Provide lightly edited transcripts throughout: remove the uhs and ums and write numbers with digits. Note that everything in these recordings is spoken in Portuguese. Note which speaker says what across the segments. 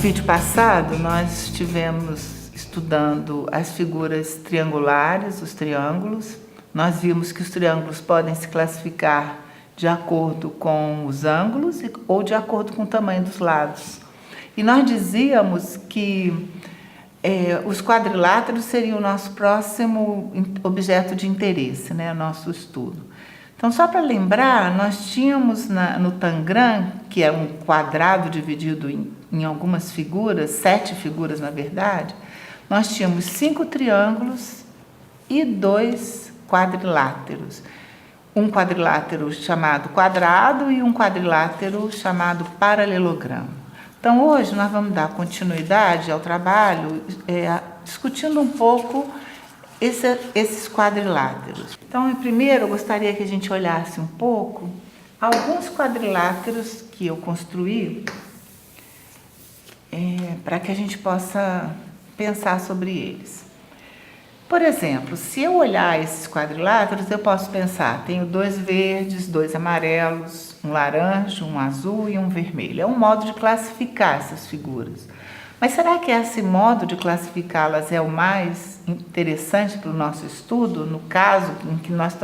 Speaker 1: vídeo passado, nós estivemos estudando as figuras triangulares, os triângulos. Nós vimos que os triângulos podem se classificar de acordo com os ângulos ou de acordo com o tamanho dos lados. E nós dizíamos que os quadriláteros seriam o nosso próximo objeto de interesse, né, nosso estudo. Então, só para lembrar, nós tínhamos no Tangram, que é um quadrado dividido em algumas figuras, 7 figuras na verdade, nós tínhamos 5 triângulos e 2 quadriláteros. Um quadrilátero chamado quadrado e um quadrilátero chamado paralelogramo. Então, hoje nós vamos dar continuidade ao trabalho discutindo um pouco esses quadriláteros. Então, primeiro, eu gostaria que a gente olhasse um pouco alguns quadriláteros que eu construí para que a gente possa pensar sobre eles. Por exemplo, se eu olhar esses quadriláteros, eu posso pensar, tenho 2 verdes, 2 amarelos, um laranja, um azul e um vermelho. É um modo de classificar essas figuras. Mas será que esse modo de classificá-las é o mais interessante para o nosso estudo, no caso em que nós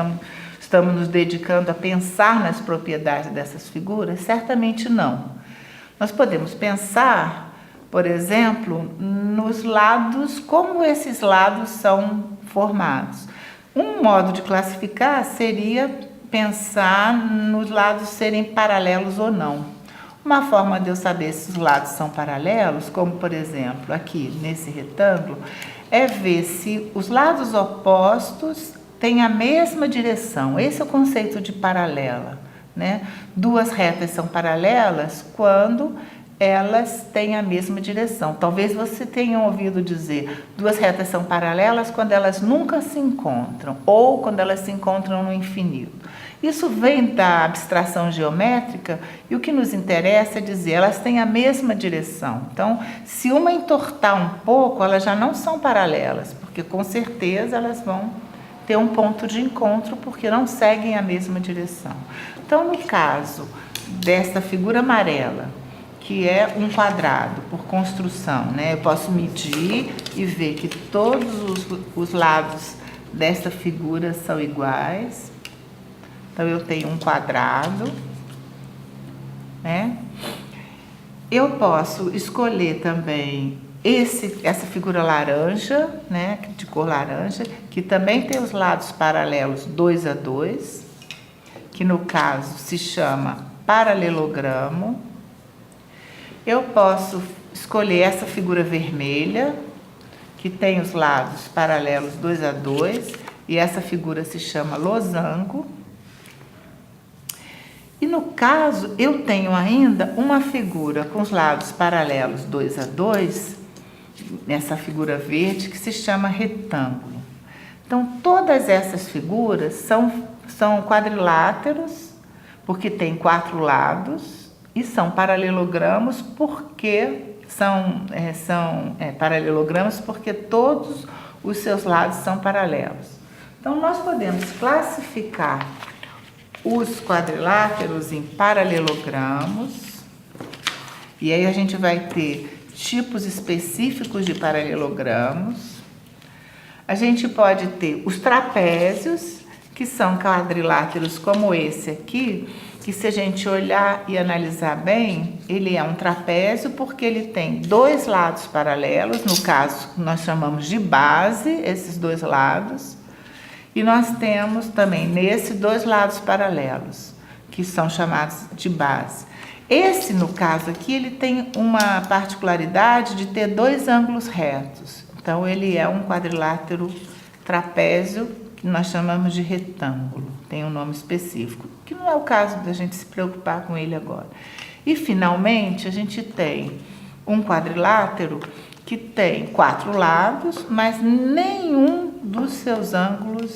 Speaker 1: estamos nos dedicando a pensar nas propriedades dessas figuras? Certamente não. Nós podemos pensar, por exemplo, nos lados, como esses lados são formados. Um modo de classificar seria pensar nos lados serem paralelos ou não. Uma forma de eu saber se os lados são paralelos, como por exemplo aqui nesse retângulo, é ver se os lados opostos têm a mesma direção. Esse é o conceito de paralela, né? 2 retas são paralelas quando elas têm a mesma direção. Talvez você tenha ouvido dizer 2 retas são paralelas quando elas nunca se encontram ou quando elas se encontram no infinito. Isso vem da abstração geométrica e o que nos interessa é dizer, elas têm a mesma direção. Então, se uma entortar um pouco, elas já não são paralelas, porque com certeza elas vão ter um ponto de encontro, porque não seguem a mesma direção. Então, no caso desta figura amarela, que é um quadrado por construção, né? Eu posso medir e ver que todos os lados desta figura são iguais. Então, eu tenho um quadrado, né? Eu posso escolher também essa figura laranja, né? De cor laranja, que também tem os lados paralelos 2 a 2, que no caso se chama paralelogramo. Eu posso escolher essa figura vermelha, que tem os lados paralelos 2 a 2, e essa figura se chama losango. E no caso, eu tenho ainda uma figura com os lados paralelos 2 a 2, nessa figura verde, que se chama retângulo. Então, todas essas figuras são quadriláteros, porque tem 4 lados, e são paralelogramos, porque paralelogramos porque todos os seus lados são paralelos. Então, nós podemos classificar os quadriláteros em paralelogramos, e aí a gente vai ter tipos específicos de paralelogramos. A gente pode ter os trapézios, que são quadriláteros como esse aqui, que se a gente olhar e analisar bem, ele é um trapézio porque ele tem 2 lados paralelos, no caso nós chamamos de base, esses 2 lados. E nós temos também nesse 2 lados paralelos, que são chamados de base. Esse, no caso aqui, ele tem uma particularidade de ter 2 ângulos retos. Então, ele é um quadrilátero trapézio, que nós chamamos de retângulo. Tem um nome específico, que não é o caso da gente se preocupar com ele agora. E, finalmente, a gente tem um quadrilátero que tem 4 lados, mas nenhum dos seus ângulos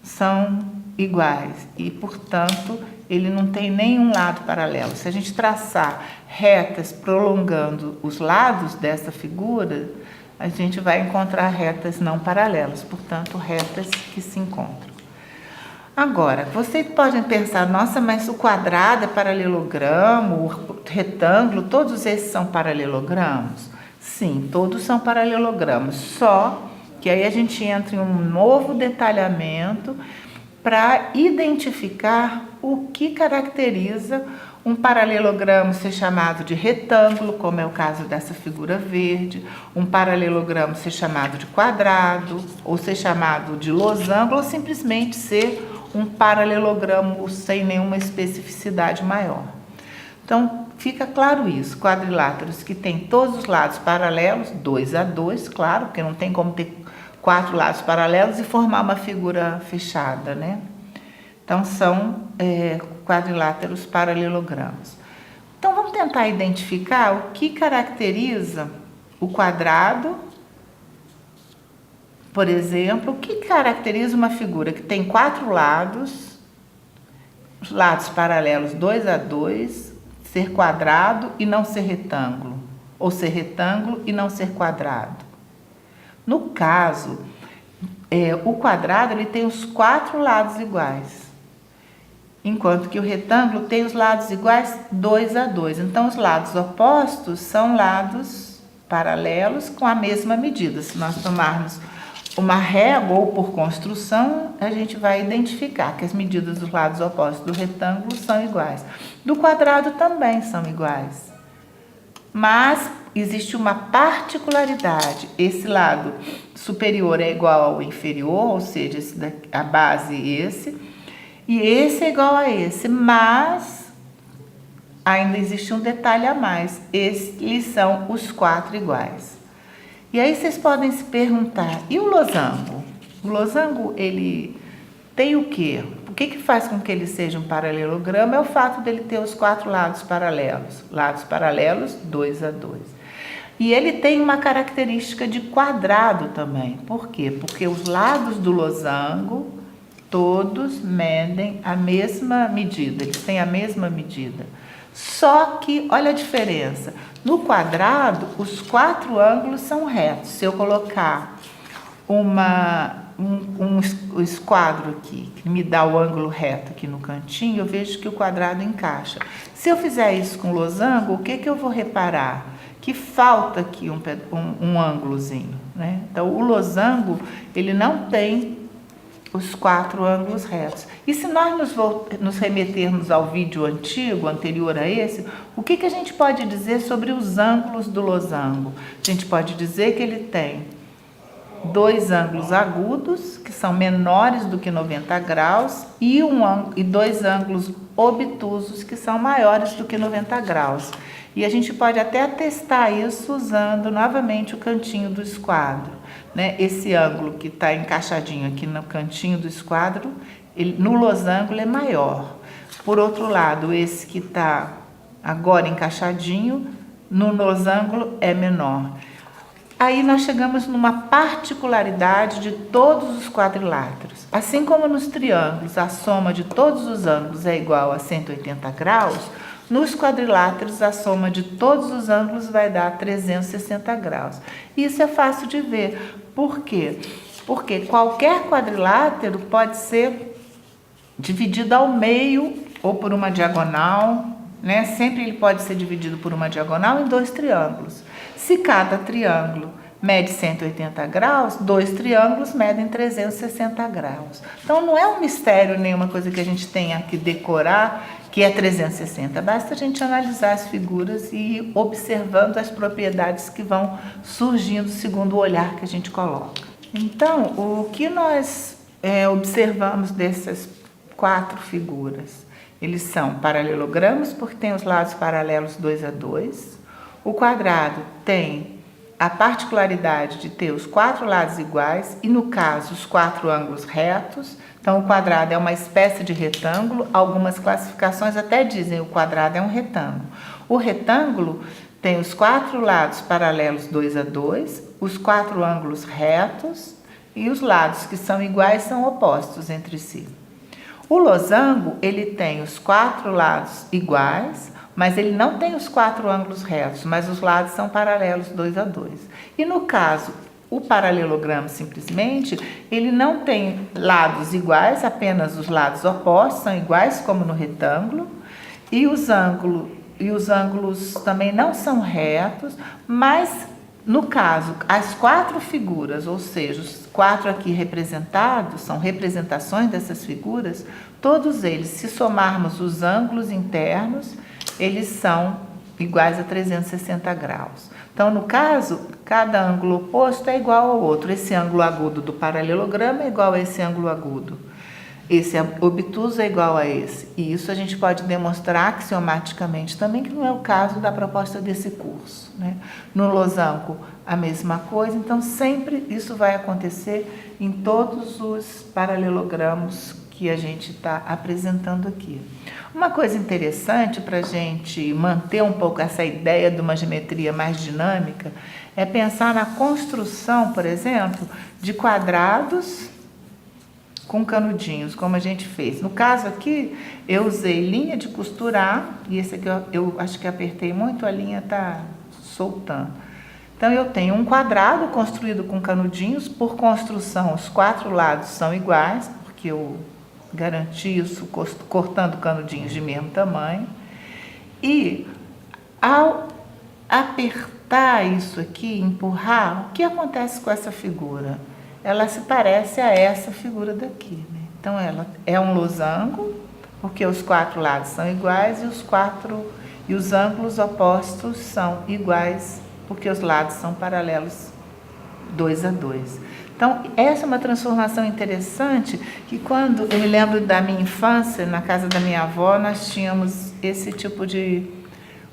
Speaker 1: são iguais e, portanto, ele não tem nenhum lado paralelo. Se a gente traçar retas prolongando os lados dessa figura, a gente vai encontrar retas não paralelas, portanto, retas que se encontram. Agora, vocês podem pensar, nossa, mas o quadrado é paralelogramo, o retângulo, todos esses são paralelogramos? Sim, todos são paralelogramos, só que aí a gente entra em um novo detalhamento para identificar o que caracteriza um paralelogramo ser chamado de retângulo, como é o caso dessa figura verde, um paralelogramo ser chamado de quadrado, ou ser chamado de losango, ou simplesmente ser um paralelogramo sem nenhuma especificidade maior. Então, fica claro isso, quadriláteros que tem todos os lados paralelos, 2 a 2, claro, porque não tem como ter 4 lados paralelos e formar uma figura fechada, né? Então, são quadriláteros paralelogramos. Então, vamos tentar identificar o que caracteriza o quadrado, por exemplo, o que caracteriza uma figura que tem 4 lados, os lados paralelos 2 a 2, ser quadrado e não ser retângulo, ou ser retângulo e não ser quadrado. No caso, o quadrado ele tem os 4 lados iguais, enquanto que o retângulo tem os lados iguais 2 a 2. Então, os lados opostos são lados paralelos com a mesma medida. Se nós tomarmos uma régua ou por construção, a gente vai identificar que as medidas dos lados opostos do retângulo são iguais. Do quadrado também são iguais. Mas existe uma particularidade. Esse lado superior é igual ao inferior, ou seja, a base e esse é igual a esse, mas ainda existe um detalhe a mais. Eles são os 4 iguais. E aí vocês podem se perguntar, e o losango? O losango, ele tem o quê? O que faz com que ele seja um paralelogramo? É o fato dele ter os 4 lados paralelos 2 a 2. E ele tem uma característica de quadrado também. Por quê? Porque os lados do losango todos medem a mesma medida, eles têm a mesma medida. Só que, olha a diferença, no quadrado, os 4 ângulos são retos. Se eu colocar um esquadro aqui, que me dá o ângulo reto aqui no cantinho, eu vejo que o quadrado encaixa. Se eu fizer isso com losango, o que eu vou reparar? Que falta aqui um ângulozinho, né? Então, o losango, ele não tem os 4 ângulos retos. E se nós nos remetermos ao vídeo anterior a esse, o que a gente pode dizer sobre os ângulos do losango? A gente pode dizer que ele tem 2 ângulos agudos, que são menores do que 90 graus, e 2 ângulos obtusos, que são maiores do que 90 graus. E a gente pode até testar isso usando novamente o cantinho do esquadro, né? Esse ângulo que está encaixadinho aqui no cantinho do esquadro, no losango é maior. Por outro lado, esse que está agora encaixadinho, no losango é menor. Aí nós chegamos numa particularidade de todos os quadriláteros. Assim como nos triângulos a soma de todos os ângulos é igual a 180 graus, nos quadriláteros, a soma de todos os ângulos vai dar 360 graus. Isso é fácil de ver. Por quê? Porque qualquer quadrilátero pode ser dividido ao meio ou por uma diagonal, né? Sempre ele pode ser dividido por uma diagonal em 2 triângulos. Se cada triângulo mede 180 graus, 2 triângulos medem 360 graus. Então, não é um mistério nenhuma coisa que a gente tenha que decorar, que é 360. Basta a gente analisar as figuras e ir observando as propriedades que vão surgindo segundo o olhar que a gente coloca. Então, o que nós observamos dessas 4 figuras? Eles são paralelogramos, porque tem os lados paralelos 2 a 2. O quadrado tem a particularidade de ter os 4 lados iguais e, no caso, os 4 ângulos retos. Então, o quadrado é uma espécie de retângulo. Algumas classificações até dizem que o quadrado é um retângulo. O retângulo tem os 4 lados paralelos 2 a 2, os 4 ângulos retos e os lados que são iguais são opostos entre si. O losango, ele tem os 4 lados iguais, mas ele não tem os 4 ângulos retos, mas os lados são paralelos 2 a 2. E no caso, O paralelogramo, simplesmente, ele não tem lados iguais, apenas os lados opostos são iguais, como no retângulo, e os ângulos também não são retos, mas, no caso, as quatro figuras, ou seja, os quatro aqui representados, são representações dessas figuras, todos eles, se somarmos os ângulos internos, eles são iguais a 360 graus. Então, no caso, cada ângulo oposto é igual ao outro. Esse ângulo agudo do paralelogramo é igual a esse ângulo agudo. Esse obtuso é igual a esse. E isso a gente pode demonstrar axiomaticamente também, que não é o caso da proposta desse curso, né? No losango, a mesma coisa. Então, sempre isso vai acontecer em todos os paralelogramos que a gente está apresentando aqui. Uma coisa interessante para a gente manter um pouco essa ideia de uma geometria mais dinâmica é pensar na construção, por exemplo, de quadrados com canudinhos, como a gente fez. No caso aqui, eu usei linha de costurar, e esse aqui eu acho que apertei muito, a linha está soltando. Então, eu tenho um quadrado construído com canudinhos. Por construção, os quatro lados são iguais, porque eu garanti isso cortando canudinhos de mesmo tamanho. E ao apertar isso aqui, empurrar, o que acontece com essa figura? Ela se parece a essa figura daqui, né? Então, ela é um losango, porque os quatro lados são iguais e os ângulos opostos são iguais, porque os lados são paralelos 2 a 2. Então, essa é uma transformação interessante, que quando eu me lembro da minha infância, na casa da minha avó, nós tínhamos esse tipo de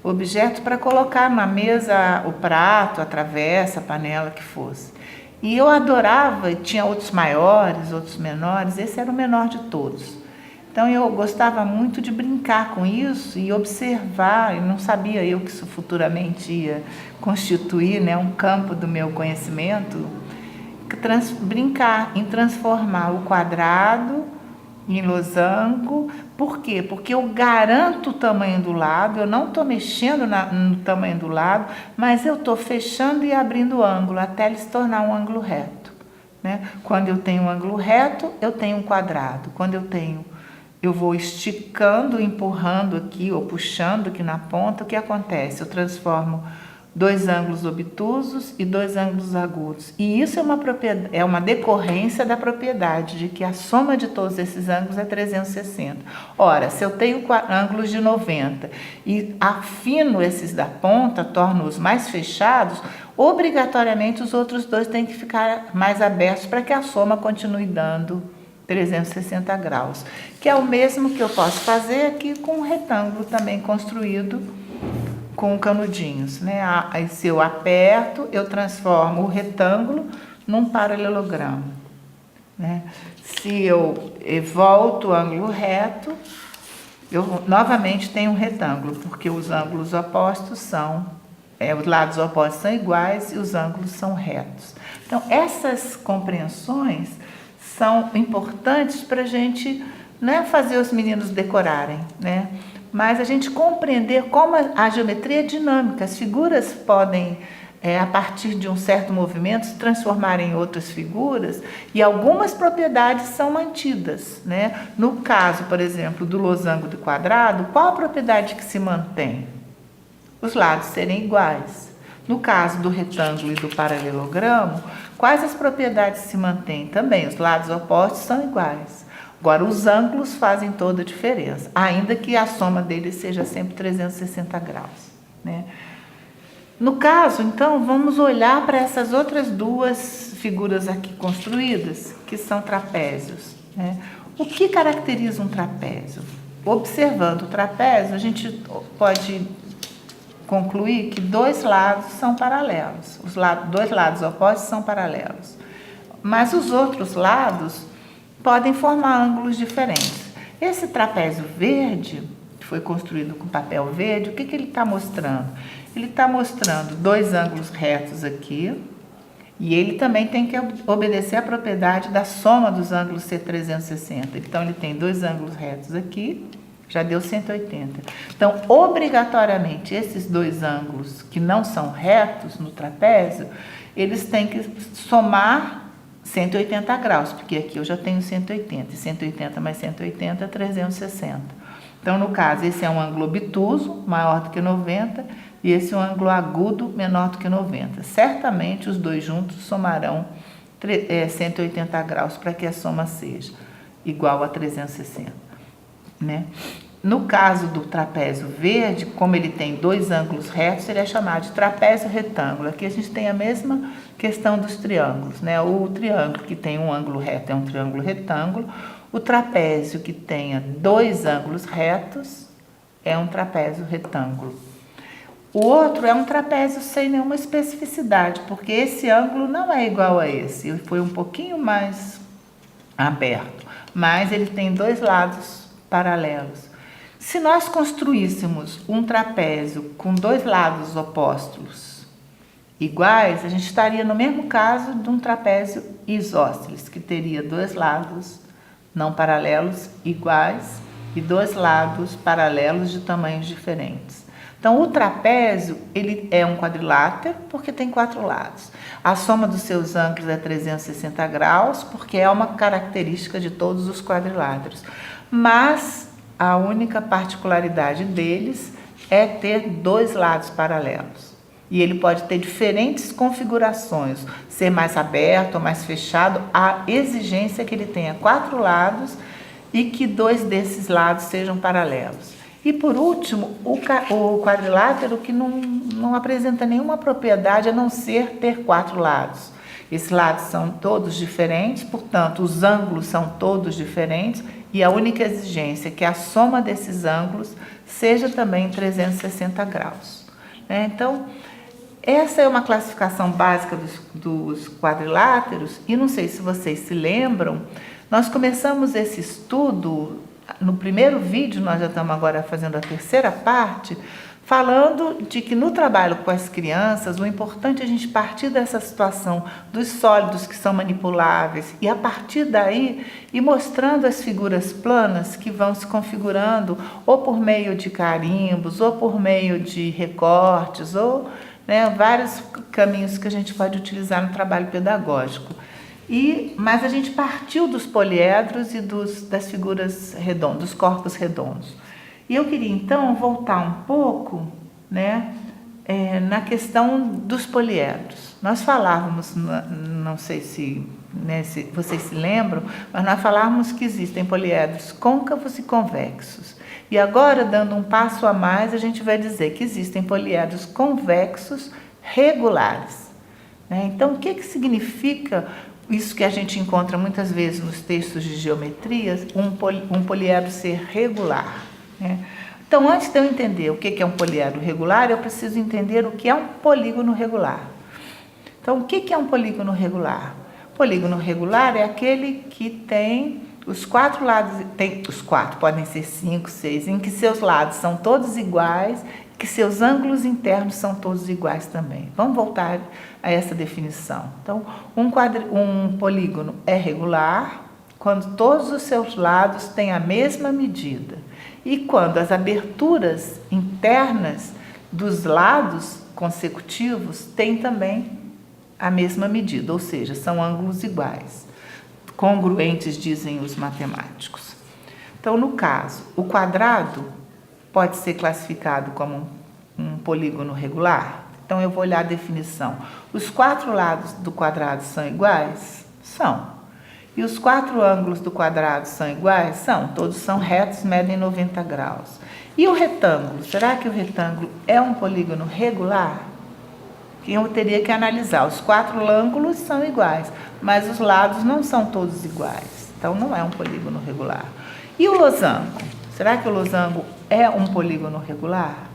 Speaker 1: objeto para colocar na mesa o prato, a travessa, a panela, que fosse. E eu adorava, tinha outros maiores, outros menores, esse era o menor de todos. Então, eu gostava muito de brincar com isso e observar, e não sabia eu que isso futuramente ia constituir, né, um campo do meu conhecimento, brincar em transformar o quadrado em losango. Por quê? Porque eu garanto o tamanho do lado, eu não estou mexendo no tamanho do lado, mas eu estou fechando e abrindo o ângulo até ele se tornar um ângulo reto, né? Quando eu tenho um ângulo reto, eu tenho um quadrado. Quando eu vou esticando, empurrando aqui ou puxando aqui na ponta, o que acontece? Eu transformo dois ângulos obtusos e dois ângulos agudos. E isso é uma decorrência da propriedade de que a soma de todos esses ângulos é 360. Ora, se eu tenho ângulos de 90 e afino esses da ponta, torno-os mais fechados, obrigatoriamente os outros dois têm que ficar mais abertos para que a soma continue dando 360 graus, que é o mesmo que eu posso fazer aqui com um retângulo também construído com canudinhos, né? Aí, se eu aperto, eu transformo o retângulo num paralelogramo, né? Se eu volto o ângulo reto, eu novamente tenho um retângulo, porque os ângulos opostos os lados opostos são iguais e os ângulos são retos. Então, essas compreensões são importantes para a gente, não é fazer os meninos decorarem, né? Mas a gente compreender como a geometria é dinâmica. As figuras podem, a partir de um certo movimento, se transformar em outras figuras, e algumas propriedades são mantidas, né? No caso, por exemplo, do losango do quadrado, qual a propriedade que se mantém? Os lados serem iguais. No caso do retângulo e do paralelogramo, quais as propriedades se mantêm? Também, os lados opostos são iguais. Agora, os ângulos fazem toda a diferença, ainda que a soma deles seja sempre 360 graus, né? No caso, então, vamos olhar para essas outras duas figuras aqui construídas, que são trapézios, né? O que caracteriza um trapézio? Observando o trapézio, a gente pode concluir que dois lados são paralelos, dois lados opostos são paralelos, mas os outros lados podem formar ângulos diferentes. Esse trapézio verde, que foi construído com papel verde, o que ele está mostrando? Ele está mostrando dois ângulos retos aqui, e ele também tem que obedecer à propriedade da soma dos ângulos ser 360. Então, ele tem dois ângulos retos aqui, já deu 180. Então, obrigatoriamente, esses dois ângulos que não são retos no trapézio, eles têm que somar 180 graus, porque aqui eu já tenho 180, e 180 mais 180 é 360. Então, no caso, esse é um ângulo obtuso, maior do que 90, e esse é um ângulo agudo, menor do que 90. Certamente, os dois juntos somarão 180 graus para que a soma seja igual a 360, né? No caso do trapézio verde, como ele tem dois ângulos retos, ele é chamado de trapézio retângulo. Aqui a gente tem a mesma questão dos triângulos, né? O triângulo que tem um ângulo reto é um triângulo retângulo. O trapézio que tenha dois ângulos retos é um trapézio retângulo. O outro é um trapézio sem nenhuma especificidade, porque esse ângulo não é igual a esse. Ele foi um pouquinho mais aberto, mas ele tem dois lados paralelos. Se nós construíssemos um trapézio com dois lados opostos iguais, a gente estaria no mesmo caso de um trapézio isósceles, que teria dois lados não paralelos iguais e dois lados paralelos de tamanhos diferentes. Então, o trapézio, ele é um quadrilátero porque tem quatro lados. A soma dos seus ângulos é 360 graus, porque é uma característica de todos os quadriláteros. Mas a única particularidade deles é ter dois lados paralelos. E ele pode ter diferentes configurações, ser mais aberto ou mais fechado. A exigência é que ele tenha quatro lados e que dois desses lados sejam paralelos. E por último, o quadrilátero que não apresenta nenhuma propriedade a não ser ter quatro lados. Esses lados são todos diferentes, portanto, os ângulos são todos diferentes e a única exigência é que a soma desses ângulos seja também 360 graus. Então, essa é uma classificação básica dos quadriláteros e não sei se vocês se lembram, nós começamos esse estudo. No primeiro vídeo, nós já estamos agora fazendo a terceira parte, falando de que no trabalho com as crianças, o importante é a gente partir dessa situação dos sólidos que são manipuláveis e a partir daí ir mostrando as figuras planas que vão se configurando ou por meio de carimbos, ou por meio de recortes, ou vários caminhos que a gente pode utilizar no trabalho pedagógico. Mas a gente partiu dos poliedros e das figuras redondas, dos corpos redondos. E eu queria então voltar um pouco na questão dos poliedros. Nós falávamos, não sei se vocês se lembram, mas nós falávamos que existem poliedros côncavos e convexos. E agora, dando um passo a mais, a gente vai dizer que existem poliedros convexos regulares. Então, o que significa isso que a gente encontra muitas vezes nos textos de geometria, um poliedro ser regular? Então, antes de eu entender o que é um poliedro regular, eu preciso entender o que é um polígono regular. Então, o que é um polígono regular? Polígono regular é aquele que tem os quatro lados, podem ser 5, 6, em que seus lados são todos iguais, que seus ângulos internos são todos iguais também. Vamos voltar a essa definição. Então, um polígono é regular quando todos os seus lados têm a mesma medida e quando as aberturas internas dos lados consecutivos têm também a mesma medida, ou seja, são ângulos iguais, congruentes, dizem os matemáticos. Então, no caso, o quadrado pode ser classificado como um polígono regular? Então, eu vou olhar a definição. Os quatro lados do quadrado são iguais? São. E os quatro ângulos do quadrado são iguais? São. Todos são retos, medem 90 graus. E o retângulo? Será que o retângulo é um polígono regular? Eu teria que analisar. Os quatro ângulos são iguais, mas os lados não são todos iguais. Então, não é um polígono regular. E o losango? Será que o losango é um polígono regular?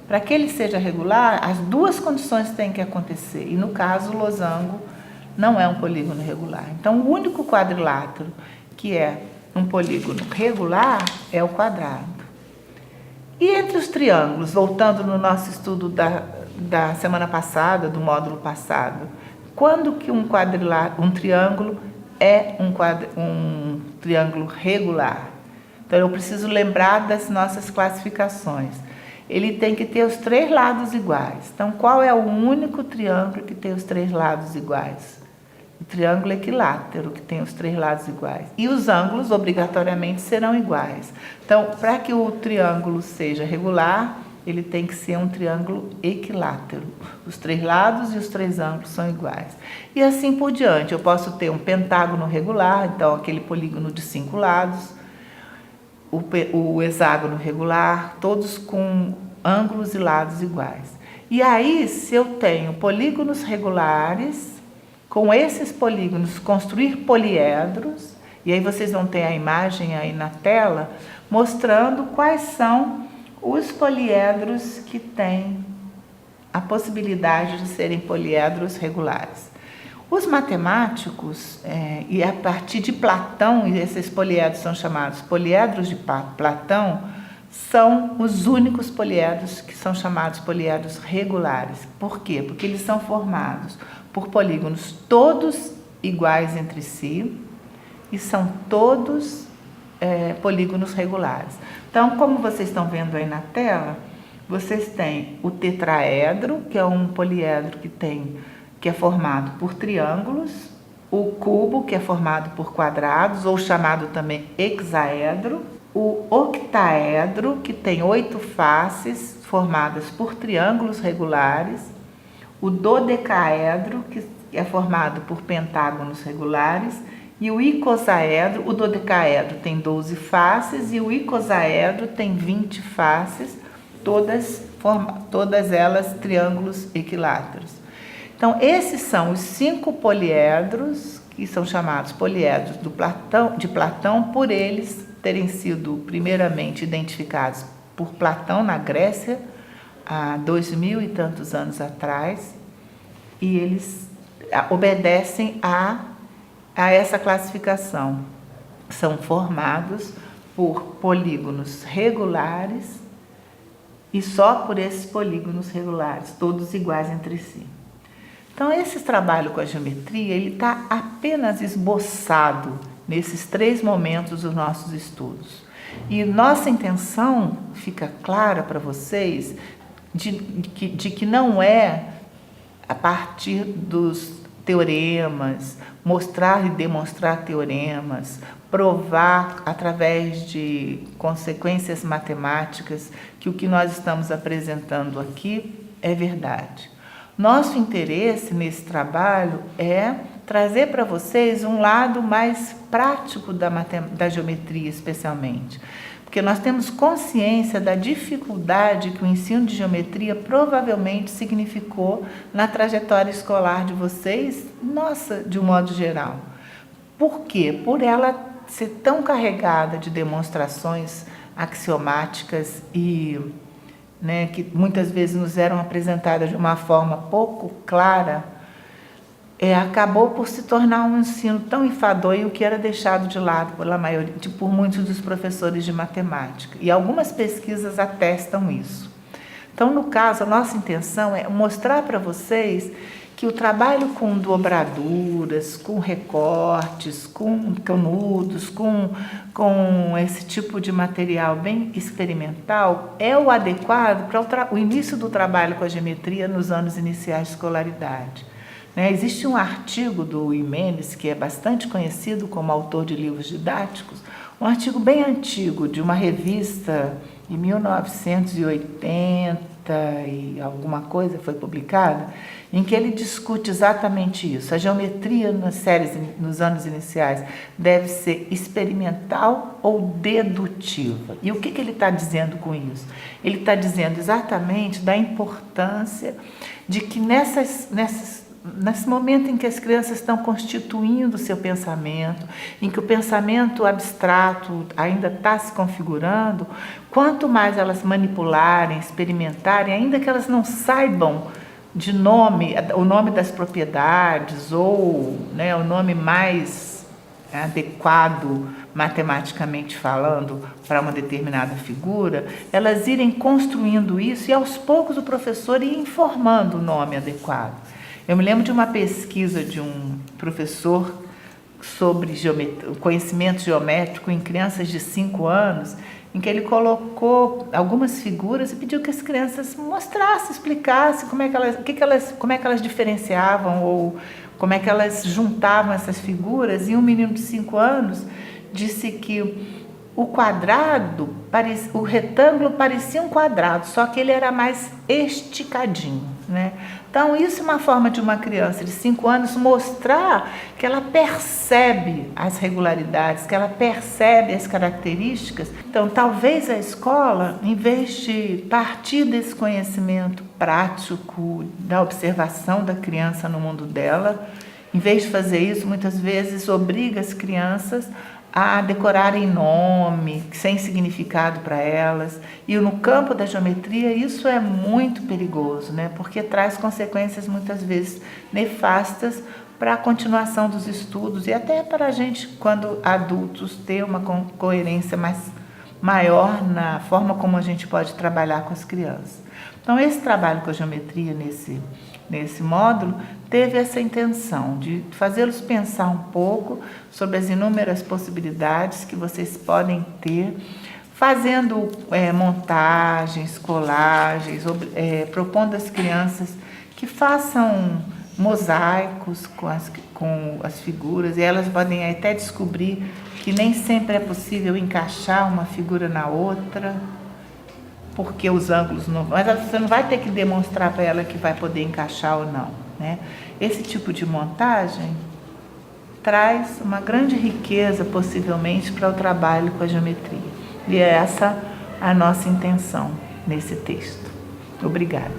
Speaker 1: Para que ele seja regular, as duas condições têm que acontecer. E, no caso, o losango não é um polígono regular. Então, o único quadrilátero que é um polígono regular é o quadrado. E entre os triângulos, voltando no nosso estudo da semana passada, do módulo passado, quando que um triângulo é um triângulo regular? Então, eu preciso lembrar das nossas classificações. ele tem que ter os 3 lados iguais. Então, qual é o único triângulo que tem os 3 lados iguais? O triângulo equilátero, que tem os 3 lados iguais. E os ângulos, obrigatoriamente, serão iguais. Então, para que o triângulo seja regular, ele tem que ser um triângulo equilátero. Os 3 lados e os 3 ângulos são iguais. E assim por diante. Eu posso ter um pentágono regular, então aquele polígono de 5 lados, o hexágono regular, todos com ângulos e lados iguais. E aí, se eu tenho polígonos regulares, com esses polígonos construir poliedros, e aí vocês vão ter a imagem aí na tela, mostrando quais são os poliedros que têm a possibilidade de serem poliedros regulares. Os matemáticos, e a partir de Platão, e esses poliedros são chamados poliedros de Platão, são os únicos poliedros que são chamados poliedros regulares. Por quê? Porque eles são formados por polígonos todos iguais entre si e são todos polígonos regulares. Então, como vocês estão vendo aí na tela, vocês têm o tetraedro, que é um poliedro que é formado por triângulos, o cubo, que é formado por quadrados, ou chamado também hexaedro, o octaedro, que tem 8 faces formadas por triângulos regulares, o dodecaedro, que é formado por pentágonos regulares, e o icosaedro. O dodecaedro tem 12 faces e o icosaedro tem 20 faces, todas elas triângulos equiláteros. Então, esses são os 5 poliedros, que são chamados poliedros de Platão, por eles terem sido primeiramente identificados por Platão na Grécia, há 2000 e tantos anos atrás, e eles obedecem a essa classificação. São formados por polígonos regulares e só por esses polígonos regulares, todos iguais entre si. Então, esse trabalho com a geometria, ele está apenas esboçado nesses 3 momentos dos nossos estudos. E nossa intenção fica clara para vocês de que não é a partir dos teoremas, mostrar e demonstrar teoremas, provar através de consequências matemáticas que o que nós estamos apresentando aqui é verdade. Nosso interesse nesse trabalho é trazer para vocês um lado mais prático da geometria, especialmente. Porque nós temos consciência da dificuldade que o ensino de geometria provavelmente significou na trajetória escolar de vocês, nossa, de um modo geral. Por quê? Por ela ser tão carregada de demonstrações axiomáticas e que muitas vezes nos eram apresentadas de uma forma pouco clara, acabou por se tornar um ensino tão enfadonho que era deixado de lado por muitos dos professores de matemática. E algumas pesquisas atestam isso. Então, no caso, a nossa intenção é mostrar para vocês que o trabalho com dobraduras, com recortes, com canudos, com esse tipo de material bem experimental é o adequado para o início do trabalho com a geometria nos anos iniciais de escolaridade. Existe um artigo do Imenes, que é bastante conhecido como autor de livros didáticos, um artigo bem antigo, de uma revista em 1980 e alguma coisa foi publicada, em que ele discute exatamente isso. A geometria nas séries, nos anos iniciais, deve ser experimental ou dedutiva. E o que ele está dizendo com isso? Ele está dizendo exatamente da importância de que nesse momento em que as crianças estão constituindo o seu pensamento, em que o pensamento abstrato ainda está se configurando, quanto mais elas manipularem, experimentarem, ainda que elas não saibam o nome das propriedades ou o nome mais adequado matematicamente falando para uma determinada figura, elas irem construindo isso e aos poucos o professor ir informando o nome adequado. Eu me lembro de uma pesquisa de um professor sobre conhecimento geométrico em crianças de 5 anos, em que ele colocou algumas figuras e pediu que as crianças mostrassem, explicassem como é que elas diferenciavam ou como é que elas juntavam essas figuras. E um menino de 5 anos disse que o quadrado, o retângulo parecia um quadrado, só que ele era mais esticadinho, né? Então, isso é uma forma de uma criança de 5 anos mostrar que ela percebe as regularidades, que ela percebe as características. Então, talvez a escola, em vez de partir desse conhecimento prático, da observação da criança no mundo dela, em vez de fazer isso, muitas vezes obriga as crianças a decorarem nome, sem significado para elas. E no campo da geometria isso é muito perigoso, né? Porque traz consequências muitas vezes nefastas para a continuação dos estudos e até para a gente, quando adultos, ter uma coerência maior na forma como a gente pode trabalhar com as crianças. Então, esse trabalho com a geometria nesse módulo teve essa intenção de fazê-los pensar um pouco sobre as inúmeras possibilidades que vocês podem ter, fazendo montagens, colagens, propondo às crianças que façam mosaicos com as figuras, e elas podem até descobrir que nem sempre é possível encaixar uma figura na outra, porque os ângulos não... Mas você não vai ter que demonstrar para ela que vai poder encaixar ou não, né? Esse tipo de montagem traz uma grande riqueza, possivelmente, para o trabalho com a geometria. E é essa a nossa intenção nesse texto. Obrigada.